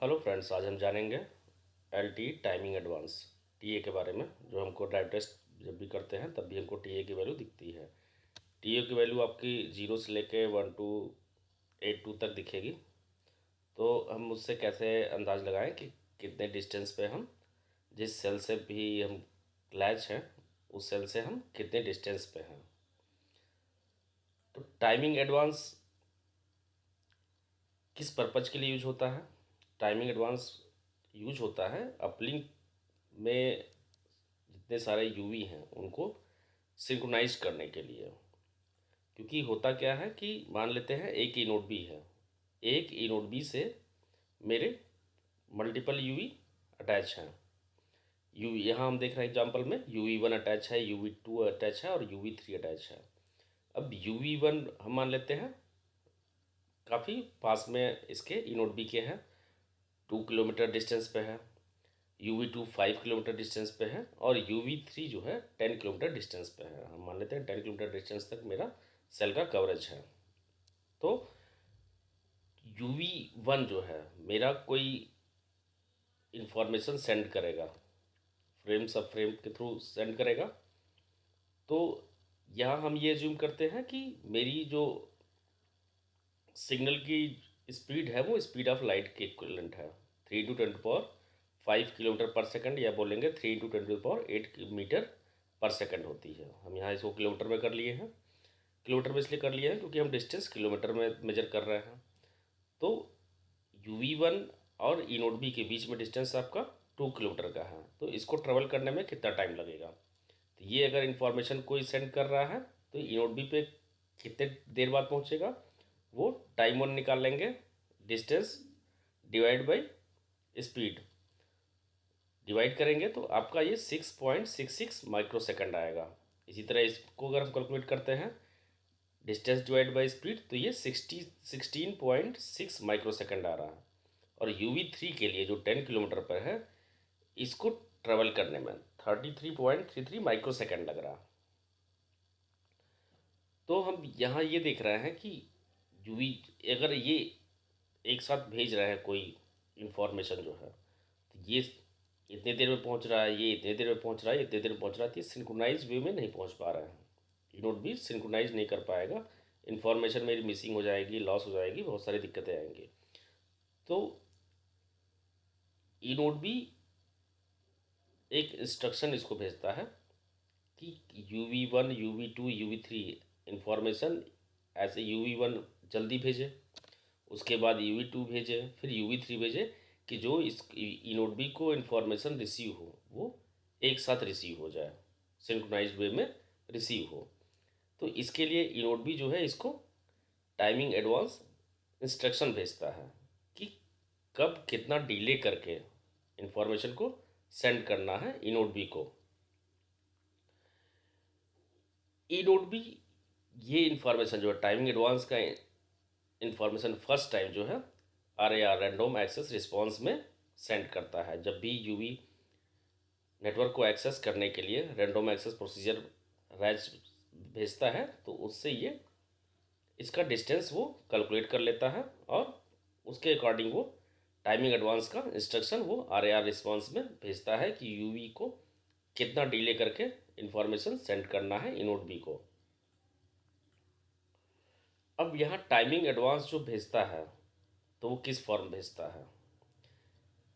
Hello friends, आज हम जानेंगे L T timing advance T A के बारे में। जो हमको ड्राइव टेस्ट जब भी करते हैं तब भी हमको टी ए की वैल्यू दिखती है। टी ए की वैल्यू आपकी 0 से लेके 1282 तक दिखेगी। तो हम उससे कैसे अंदाज़ लगाएं कि कितने डिस्टेंस पे हम जिस सेल से भी हम लैच हैं उस सेल से हम कितने डिस्टेंस पे हैं। तो टाइमिंग एडवांस किस पर्पज़ के लिए यूज होता है? टाइमिंग एडवांस यूज होता है अपलिंक में जितने सारे यूवी हैं उनको सिंक्रोनाइज करने के लिए। क्योंकि होता क्या है कि मान लेते हैं एक ई नोड बी है, एक ई नोड बी से मेरे मल्टीपल यूवी अटैच हैं। यूवी यहाँ हम देख रहे हैं एग्जांपल में UV1 अटैच है, UV2 अटैच है और UV3 अटैच है। अब UV1 हम मान लेते हैं काफ़ी पास में इसके ई नोड बी के हैं, 2 किलोमीटर डिस्टेंस पे है। UV2 5 किलोमीटर डिस्टेंस पे है और UV3 जो है 10 किलोमीटर डिस्टेंस पे है। हम मान लेते हैं 10 किलोमीटर डिस्टेंस तक मेरा सेल का कवरेज है। तो UV1 जो है मेरा कोई इंफॉर्मेशन सेंड करेगा, फ्रेम सब फ्रेम के थ्रू सेंड करेगा। तो यहाँ हम ये ज्यूम करते हैं कि मेरी जो सिग्नल की स्पीड है वो स्पीड ऑफ लाइट के इक्विवेलेंट है, 3 × 10⁻5 किलोमीटर पर सेकंड, या बोलेंगे 3 × 10⁻8 मीटर पर सेकंड होती है। हम यहाँ इसको किलोमीटर में कर लिए हैं। किलोमीटर में इसलिए कर लिए हैं क्योंकि हम डिस्टेंस किलोमीटर में मेजर कर रहे हैं। तो UV1 और ई नोड बी के बीच में डिस्टेंस आपका 2 किलोमीटर का है। तो इसको ट्रेवल करने में कितना टाइम लगेगा? तो ये अगर इन्फॉर्मेशन कोई सेंड कर रहा है तो ई नोड बी पे कितने देर बाद पहुँचेगा, वो टाइम वन निकाल लेंगे, distance divide by speed divide करेंगे तो आपका ये 6.66 माइक्रो सेकंड आएगा। इसी तरह इसको अगर हम कैलकुलेट करते हैं डिस्टेंस डिवाइड बाई स्पीड तो ये 16.6 माइक्रो सेकंड आ रहा है। और UV3 के लिए जो 10 किलोमीटर पर है इसको ट्रेवल करने में 33.33 माइक्रो सेकंड लग रहा। तो हम यहाँ ये देख रहे हैं कि यूवी अगर ये एक साथ भेज रहा है कोई इन्फॉर्मेशन जो है तो ये इतने देर में पहुंच रहा है, ये इतने देर में पहुंच रहा है, इतने देर में पहुंच रहा है, तो ये सिंक्रोनाइज वे में नहीं पहुंच पा रहे हैं। ये नोट भी सिंक्रोनाइज नहीं कर पाएगा, इन्फॉर्मेशन मेरी मिसिंग हो जाएगी, लॉस हो जाएगी, बहुत सारी दिक्कतें आएंगी। तो ई नोट भी एक इंस्ट्रक्शन इसको भेजता है कि UV1 UV2 UV3 इंफॉर्मेशन ऐसे UV1 जल्दी भेजे, उसके बाद UV2 भेजे, फिर UV3 भेजे कि जो इस ई नोड बी को इन्फॉर्मेशन रिसीव हो वो एक साथ रिसीव हो जाए, सिंक्रोनाइज्ड वे में रिसीव हो। तो इसके लिए ई नोड बी जो है इसको टाइमिंग एडवांस इंस्ट्रक्शन भेजता है कि कब कितना डिले करके इंफॉर्मेशन को सेंड करना है ई नोड बी को। ई नोड बी ये इंफॉर्मेशन जो है टाइमिंग एडवांस का इंफॉर्मेशन फर्स्ट टाइम जो है RAR रैंडम एक्सेस रिस्पॉन्स में सेंड करता है। जब भी यूवी नेटवर्क को एक्सेस करने के लिए रैंडम एक्सेस प्रोसीजर रैज भेजता है तो उससे ये इसका डिस्टेंस वो कैलकुलेट कर लेता है और उसके अकॉर्डिंग वो टाइमिंग एडवांस का इंस्ट्रक्शन वो RAR रिस्पॉन्स में भेजता है कि यूवी को कितना डिले करके इंफॉर्मेशन सेंड करना है ई नोड बी को। अब यहाँ टाइमिंग एडवांस जो भेजता है तो वो किस फॉर्म भेजता है?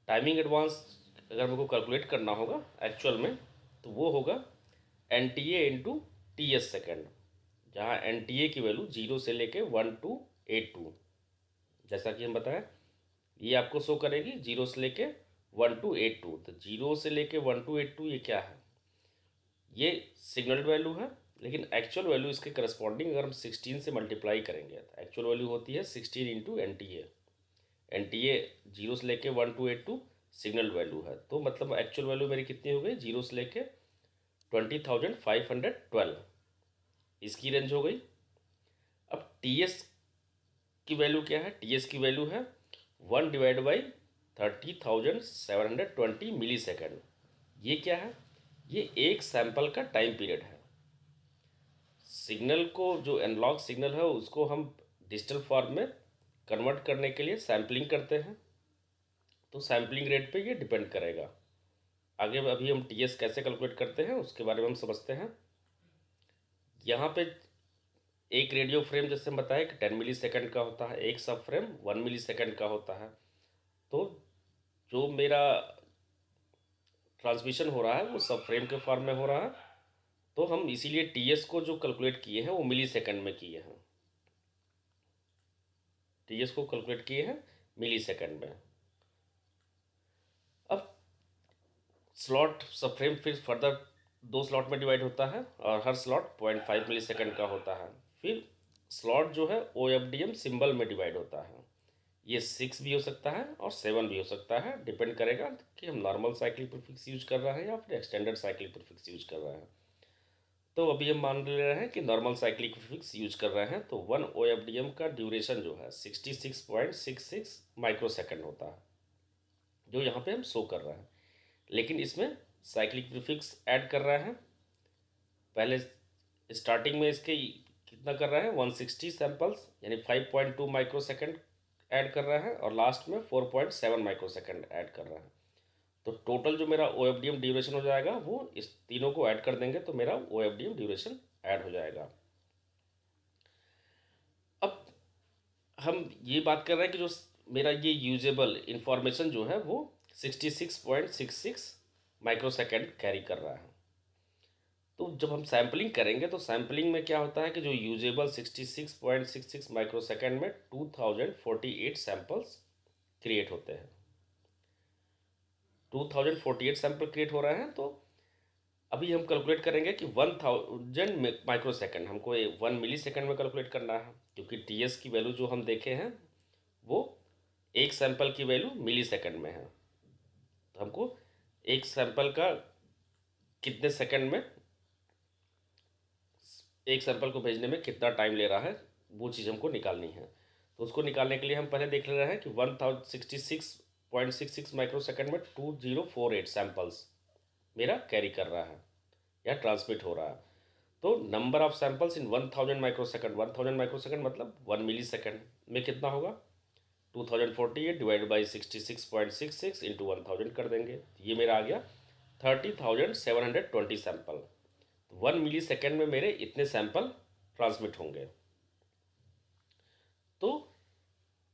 टाइमिंग एडवांस अगर मेरे को कैलकुलेट करना होगा एक्चुअल में तो वो होगा NTA इंटू TS सेकेंड, जहाँ NTA की वैल्यू 0 से लेके 1282, जैसा कि हम बताएं ये आपको शो करेगी 0 से लेके 1282। तो 0 से लेके 1282 ये क्या है? ये सिग्नल वैल्यू है, लेकिन एक्चुअल वैल्यू इसके करस्पॉन्डिंग अगर हम 16 से मल्टीप्लाई करेंगे तो एक्चुअल वैल्यू होती है 16 इंटू NTA 0 से लेके 1282 सिग्नल वैल्यू है। तो मतलब एक्चुअल वैल्यू मेरी कितनी हो गई? 0 से लेके 20,512 इसकी रेंज हो गई। अब TS की वैल्यू क्या है? TS की वैल्यू है 1/30,720 मिली सेकेंड। ये क्या है? ये एक सैंपल का टाइम पीरियड है। सिग्नल को जो एनालॉग सिग्नल है उसको हम डिजिटल फॉर्म में कन्वर्ट करने के लिए सैम्पलिंग करते हैं। तो सैम्पलिंग रेट पे ये डिपेंड करेगा। आगे अभी हम टीएस कैसे कैलकुलेट करते हैं उसके बारे में हम समझते हैं। यहाँ पे एक रेडियो फ्रेम जैसे हम बताया कि 10 मिली सेकेंड का होता है, एक सब फ्रेम 1 मिली सेकेंड का होता है। तो जो मेरा ट्रांसमिशन हो रहा है वो सब फ्रेम के फॉर्म में हो रहा है। तो हम इसीलिए टीएस को जो कैलकुलेट किए हैं वो मिली सेकेंड में किए हैं, टीएस को कैलकुलेट किए हैं मिली सेकेंड में। अब स्लॉट सब फ्रेम फिर फर्दर 2 स्लॉट में डिवाइड होता है और हर स्लॉट 0.5 मिली सेकेंड का होता है। फिर स्लॉट जो है O F D M symbol में डिवाइड होता है। ये 6 भी हो सकता है और 7 भी हो सकता है, डिपेंड करेगा कि हम नॉर्मल साइकिल प्रीफिक्स यूज कर रहे हैं या फिर एक्सटेंडेड साइकिल प्रीफिक्स यूज कर रहे हैं। तो अभी हम मान ले रहे हैं कि नॉर्मल साइक्लिक प्रीफिक्स यूज कर रहे हैं, तो 1 OFDM का ड्यूरेशन जो है 66.66 माइक्रोसेकंड होता है, जो यहाँ पे हम शो कर रहे हैं। लेकिन इसमें साइक्लिक प्रीफिक्स ऐड कर रहे हैं। पहले स्टार्टिंग में इसके कितना कर रहे हैं 160 सैंपल्स यानी 5.2 माइक्रोसेकंड ऐड कर रहे हैं और लास्ट में 4.7 माइक्रोसेकंड ऐड कर रहे हैं। तो टोटल जो मेरा O F D M duration हो जाएगा वो इस तीनों को ऐड कर देंगे तो मेरा O F D M duration add हो जाएगा। अब हम ये बात कर रहे हैं कि जो मेरा ये यूजेबल इंफॉर्मेशन जो है वो 66.66 माइक्रोसेकंड कैरी कर रहा है। तो जब हम सैम्पलिंग करेंगे तो सैम्पलिंग में क्या होता है कि जो यूजेबल 66.66 माइक्रोसेकंड में 2048 सैंपल्स क्रिएट होते हैं। 2048 सैंपल क्रिएट हो रहे हैं। तो अभी हम कैलकुलेट करेंगे कि 1000 माइक्रोसेकंड हमको 1 मिली सेकेंड में कैलकुलेट करना है, क्योंकि टीएस की वैल्यू जो हम देखे हैं वो एक सैंपल की वैल्यू मिली सेकेंड में है। तो हमको एक सैंपल का कितने सेकंड में एक सैंपल को भेजने में कितना टाइम ले रहा है वो चीज़ हमको निकालनी है। तो उसको निकालने के लिए हम पहले देख ले रहे हैं कि 1066.66 माइक्रोसेकंड में 2048 सैंपल्स मेरा कैरी कर रहा है या ट्रांसमिट हो रहा है। तो number of samples in 1000 microsecond, 1000 microsecond मतलब 1 मिली सेकंड में कितना होगा 2048 डिवाइड बाई 66.66 इंटू 1000 कर देंगे। ये मेरा आ गया 30,720 सैंपल। 1 मिली सेकेंड में मेरे इतने सैंपल ट्रांसमिट होंगे। तो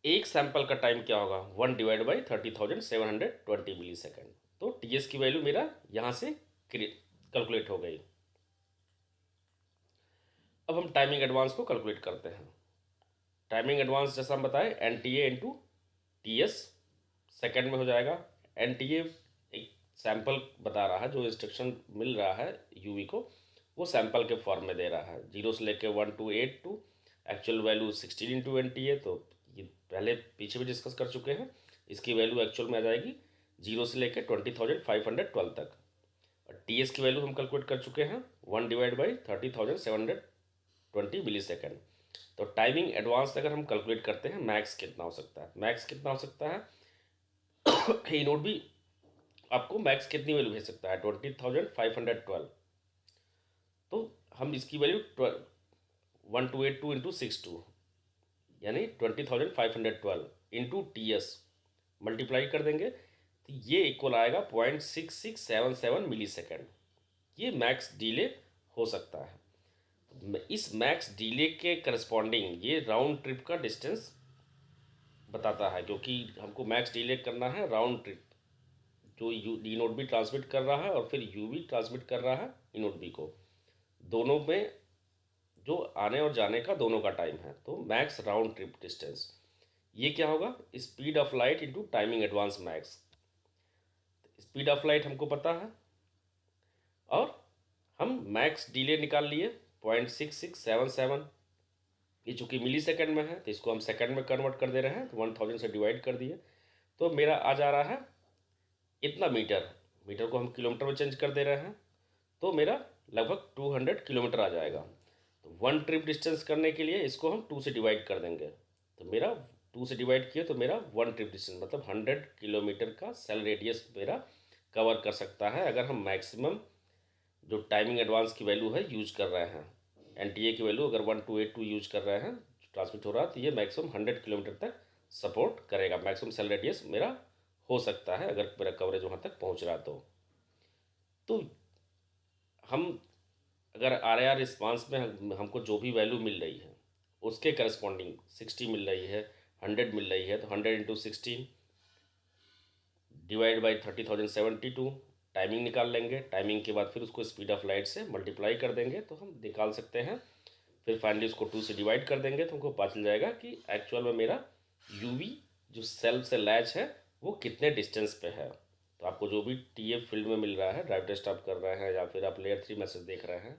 एक सैंपल का टाइम क्या होगा 1 डिवाइड बाई 30,720 मिली सेकेंड। तो टीएस की वैल्यू मेरा यहाँ से कैलकुलेट हो गई। अब हम टाइमिंग एडवांस को कैलकुलेट करते हैं। टाइमिंग एडवांस जैसा हम बताएं N T A into T S second में हो जाएगा। एन टी ए एक सैंपल बता रहा है, जो इंस्ट्रक्शन मिल रहा है यूवी को वो सैंपल के फॉर्म में दे रहा है, 0 से लेके 1 to 8 to actual value 16 into N T A. तो ये पहले पीछे भी डिस्कस कर चुके हैं। इसकी वैल्यू एक्चुअल में आ जाएगी 0 से लेके 20,512 तक। और टी एस की वैल्यू हम कैलकुलेट कर चुके हैं 1 डिवाइड बाई 30,720 मिली सेकेंड। तो टाइमिंग एडवांस अगर हम कैलकुलेट करते हैं मैक्स कितना हो सकता है, मैक्स कितना हो सकता है ये नोट भी आपको मैक्स कितनी वैल्यू भेज सकता है 20,512। तो हम इसकी वैल्यू 1282 इंटू 62 यानी 20,512 इंटू टी एस मल्टीप्लाई कर देंगे तो ये इक्वल आएगा 0.6677 मिली सेकेंड। ये मैक्स डिले हो सकता है। इस मैक्स डिले के करस्पॉन्डिंग ये राउंड ट्रिप का डिस्टेंस बताता है, क्योंकि हमको मैक्स डिले करना है राउंड ट्रिप, जो यू डी नोट भी ट्रांसमिट कर रहा है और फिर यू भी ट्रांसमिट कर रहा है ई नोट बी को, दोनों में जो आने और जाने का दोनों का टाइम है। तो मैक्स राउंड ट्रिप डिस्टेंस ये क्या होगा speed of light into timing advance max. Speed of light हमको पता है और हम मैक्स डिले निकाल लिए 0.6677। ये चूँकि मिली सेकेंड में है तो इसको हम सेकेंड में कन्वर्ट कर दे रहे हैं, तो 1000 से डिवाइड कर दिए तो मेरा आ जा रहा है इतना मीटर। मीटर को हम किलोमीटर में चेंज कर दे रहे हैं तो मेरा लगभग 200 किलोमीटर आ जाएगा। तो 1 ट्रिप डिस्टेंस करने के लिए इसको हम 2 से डिवाइड कर देंगे तो मेरा 2 से डिवाइड किए तो मेरा 1 ट्रिप डिस्टेंस मतलब 100 किलोमीटर का सेल रेडियस मेरा कवर कर सकता है, अगर हम मैक्सिमम जो टाइमिंग एडवांस की वैल्यू है यूज कर रहे हैं। एन टी ए की वैल्यू अगर 1282 यूज कर रहे हैं ट्रांसमिट हो रहा है तो ये मैक्सिमम 100 किलोमीटर तक सपोर्ट करेगा, मैक्सिमम सेल रेडियस मेरा हो सकता है अगर मेरा कवरेज वहाँ तक पहुँच रहा तो हम अगर RAR रिस्पांस में हमको जो भी वैल्यू मिल रही है उसके करस्पॉन्डिंग 60 मिल रही है, 100 मिल रही है, तो 100 इंटू 16 डिवाइड बाई 30,072 टाइमिंग निकाल लेंगे। टाइमिंग के बाद फिर उसको स्पीड ऑफ लाइट से मल्टीप्लाई कर देंगे तो हम निकाल सकते हैं। फिर फाइनली उसको 2 से डिवाइड कर देंगे तो हमको पता चल जाएगा कि एक्चुअल में मेरा यूवी जो सेल से लैच है वो कितने डिस्टेंस पे है। तो आपको जो भी TF फील्ड में मिल रहा है, ड्राइव टेस्ट आप कर रहे हैं या फिर आप लेयर 3 मैसेज देख रहे हैं,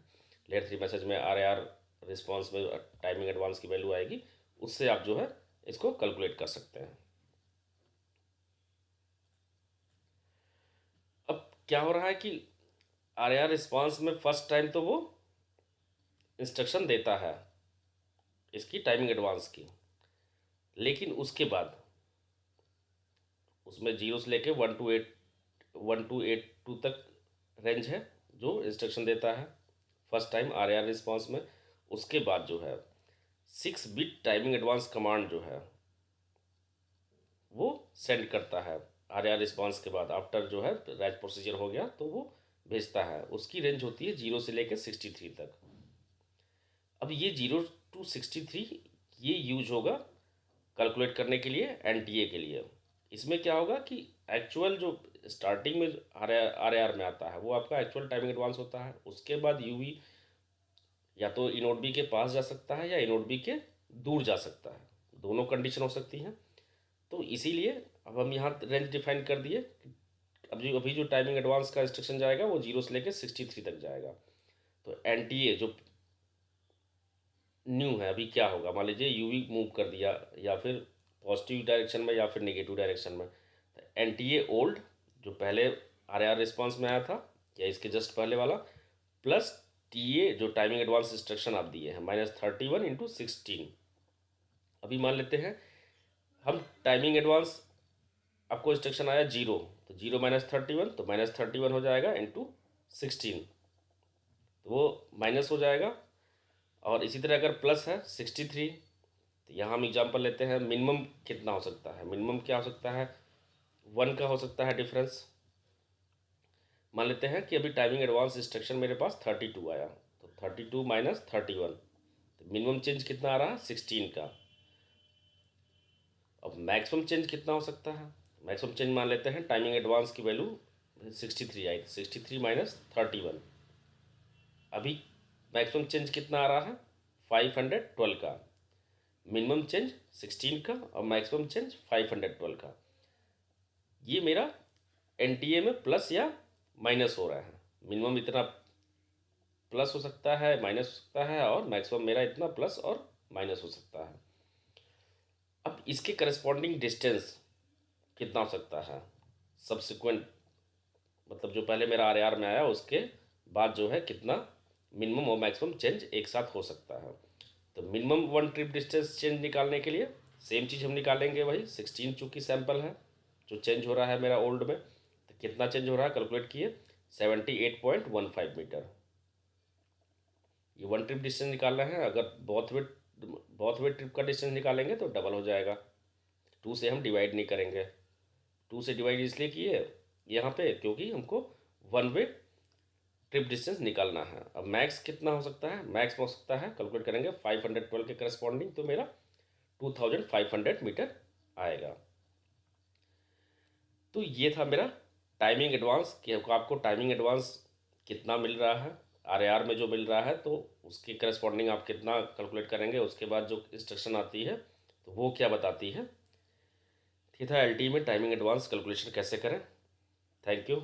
लेयर 3 मैसेज में RAR रिस्पॉन्स में टाइमिंग एडवांस की वैल्यू आएगी, उससे आप जो है इसको कैलकुलेट कर सकते हैं। अब क्या हो रहा है कि RAR रिस्पॉन्स में फर्स्ट टाइम तो वो इंस्ट्रक्शन देता है इसकी टाइमिंग एडवांस की, लेकिन उसके बाद उसमें 0 से लेके 1 to 8 तक रेंज है जो इंस्ट्रक्शन देता है फर्स्ट टाइम RAR रिस्पॉन्स में। उसके बाद जो है 6 बिट टाइमिंग एडवांस कमांड जो है वो सेंड करता है RAR रिस्पॉन्स के बाद। आफ्टर जो है रैज प्रोसीजर हो गया तो वो भेजता है। उसकी रेंज होती है 0 से लेकर 63 तक। अब ये 0 to 63 ये यूज होगा कैलकुलेट करने के लिए NTA के लिए। इसमें क्या होगा कि एक्चुअल जो स्टार्टिंग में RAR में आता है वो आपका एक्चुअल टाइमिंग एडवांस होता है। उसके बाद यूवी या तो इनोड बी के पास जा सकता है या इनोड बी के दूर जा सकता है, दोनों कंडीशन हो सकती हैं। तो इसीलिए अब हम यहाँ रेंज डिफाइन कर दिए। अब अभी जो टाइमिंग एडवांस का इंस्ट्रक्शन जाएगा वो 0 से लेकर 63 तक जाएगा। तो NTA जो न्यू है अभी क्या होगा, मान लीजिए यूवी मूव कर दिया या फिर पॉजिटिव डायरेक्शन में या फिर नेगेटिव डायरेक्शन में, तो NTA ओल्ड जो पहले RAR रिस्पॉन्स में आया था या इसके जस्ट पहले वाला, प्लस TA जो टाइमिंग एडवांस इंस्ट्रक्शन आप दिए हैं -31 इंटू 16। अभी मान लेते हैं हम टाइमिंग एडवांस आपको इंस्ट्रक्शन आया 0, तो 0 -31 तो -31 हो जाएगा इंटू 16, तो वो माइनस हो जाएगा। और इसी तरह अगर प्लस है 63, तो यहाँ हम एग्जांपल लेते हैं मिनिमम कितना हो सकता है। मिनिमम क्या हो सकता है, 1 का हो सकता है डिफरेंस। मान लेते हैं कि अभी टाइमिंग एडवांस इंस्ट्रक्शन मेरे पास 32 आया, तो 32 - 31, तो मिनिमम चेंज कितना आ रहा है 16 का। अब मैक्सिमम चेंज कितना हो सकता है, मैक्सिमम चेंज मान लेते हैं टाइमिंग एडवांस की वैल्यू 63 आई, 63 - 31। अभी मैक्सिमम चेंज कितना आ रहा है 512 का। मिनिमम चेंज 16 का और मैक्सिमम चेंज 512 का। ये मेरा NTA में प्लस या माइनस हो रहा है। मिनिमम इतना प्लस हो सकता है, माइनस हो सकता है, और मैक्सिमम मेरा इतना प्लस और माइनस हो सकता है। अब इसके करस्पॉन्डिंग डिस्टेंस कितना हो सकता है सब्सिक्वेंट, मतलब जो पहले मेरा RAR में आया उसके बाद जो है कितना मिनिमम और मैक्सिमम चेंज एक साथ हो सकता है। तो मिनिमम 1 ट्रिप डिस्टेंस चेंज निकालने के लिए सेम चीज़ हम निकालेंगे, वही 16 चूँकि सैंपल है जो चेंज हो रहा है मेरा ओल्ड में, तो कितना चेंज हो रहा है कैलकुलेट किए 78.15 मीटर। ये 1 ट्रिप डिस्टेंस निकालना है। अगर बहुत वे ट्रिप का डिस्टेंस निकालेंगे तो डबल हो जाएगा। 2 से हम डिवाइड नहीं करेंगे। 2 से डिवाइड इसलिए किए यहाँ पे क्योंकि हमको 1 वे ट्रिप डिस्टेंस निकालना है। अब मैक्स कितना हो सकता है, मैक्स हो सकता है कैलकुलेट करेंगे 512 के करस्पॉन्डिंग, तो मेरा 2500 मीटर आएगा। तो ये था मेरा टाइमिंग एडवांस कि आपको टाइमिंग एडवांस कितना मिल रहा है RAR में जो मिल रहा है, तो उसके करस्पॉन्डिंग आप कितना कैलकुलेट करेंगे। उसके बाद जो इंस्ट्रक्शन आती है तो वो क्या बताती है। ये था LTE में टाइमिंग एडवांस कैलकुलेशन कैसे करें। Thank you.